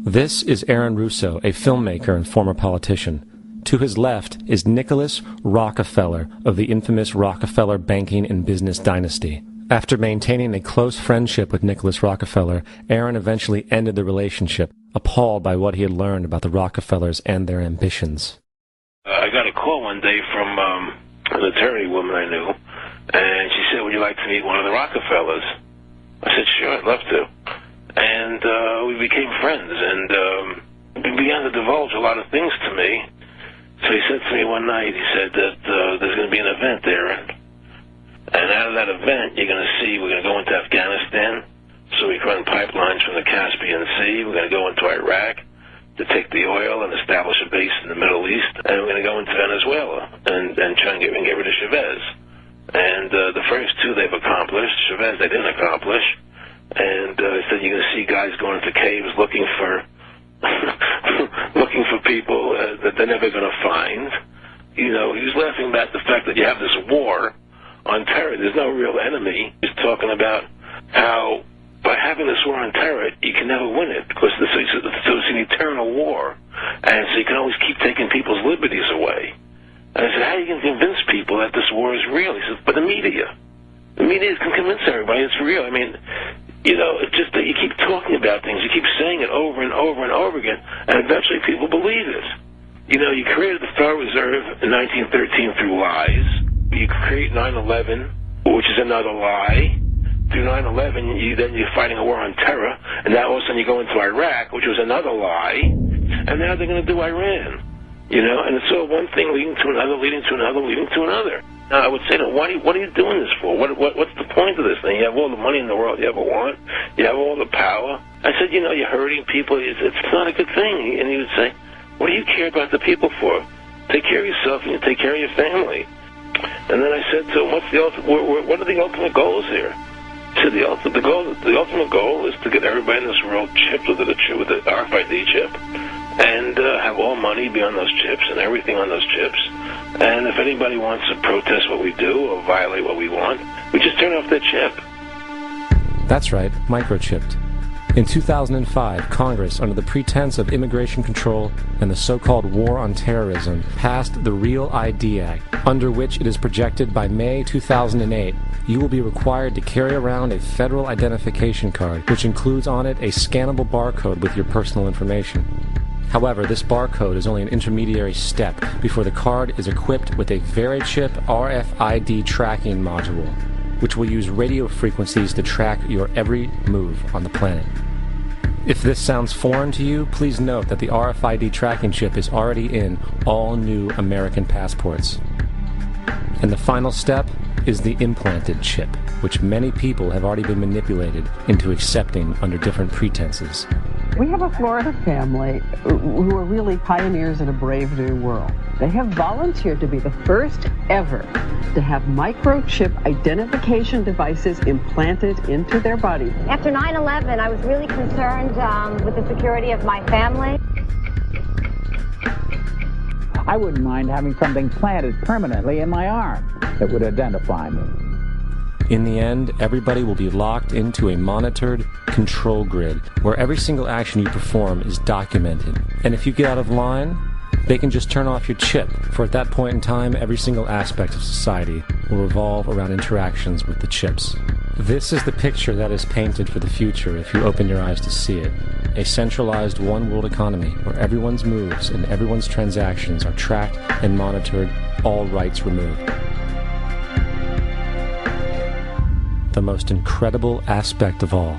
This is Aaron Russo, a filmmaker and former politician. To his left is Nicholas Rockefeller of the infamous Rockefeller banking and business dynasty. After maintaining a close friendship with Nicholas Rockefeller, Aaron eventually ended the relationship, appalled by what he had learned about the Rockefellers and their ambitions. I got a call one day from an attorney woman I knew, and she said, "Would you like to meet one of the Rockefellers?" I said, "Sure, I'd love to." And we became friends, and he began to divulge a lot of things to me. So he said to me one night, he said that there's going to be an event there, and out of that event, you're going to see we're going to go into Afghanistan, so we can run pipelines from the Caspian Sea. We're going to go into Iraq to take the oil and establish a base in the Middle East, and we're going to go into Venezuela and try and get rid of Chavez. And the first two they've accomplished. Chavez they didn't accomplish. And he said you're going to see guys going into caves looking for looking for people that they're never going to find. You know, he was laughing about the fact that you have this war on terror. There's no real enemy. He's talking about how by having this war on terror, you can never win it because it's an eternal war, and so you can always keep taking people's liberties away. And I said, how are you going to convince people that this war is real? He said, but the media can convince everybody it's real. I mean, you know, it's just that you keep talking about things, you keep saying it over and over and over again, and eventually people believe it. You know, you created the Federal Reserve in 1913 through lies. You create 9/11, which is another lie. Through 9/11, you're fighting a war on terror, and now all of a sudden you go into Iraq, which was another lie, and now they're going to do Iran. You know, and it's all one thing leading to another, leading to another, leading to another. Now, I would say to them, what are you doing this for? What's the point of this thing? You have all the money in the world you ever want. You have all the power. I said, you know, you're hurting people. It's not a good thing. And he would say, what do you care about the people for? Take care of yourself and you take care of your family. And then I said to him, what are the ultimate goals here? He said, the ultimate goal is to get everybody in this world chipped with the RFID chip, and have all money be on those chips and everything on those chips. And if anybody wants to protest what we do or violate what we want, we just turn off their chip. That's right, microchipped. In 2005, Congress, under the pretense of immigration control and the so-called war on terrorism, passed the Real ID Act, under which it is projected by May 2008, you will be required to carry around a federal identification card, which includes on it a scannable barcode with your personal information. However, this barcode is only an intermediary step before the card is equipped with a Verichip RFID tracking module, which will use radio frequencies to track your every move on the planet. If this sounds foreign to you, please note that the RFID tracking chip is already in all new American passports. And the final step is the implanted chip, which many people have already been manipulated into accepting under different pretenses. We have a Florida family who are really pioneers in a brave new world. They have volunteered to be the first ever to have microchip identification devices implanted into their body. After 9/11, I was really concerned with the security of my family. I wouldn't mind having something planted permanently in my arm that would identify me. In the end, everybody will be locked into a monitored control grid where every single action you perform is documented. And if you get out of line, they can just turn off your chip, for at that point in time, every single aspect of society will revolve around interactions with the chips. This is the picture that is painted for the future if you open your eyes to see it. A centralized one-world economy where everyone's moves and everyone's transactions are tracked and monitored, all rights removed. The most incredible aspect of all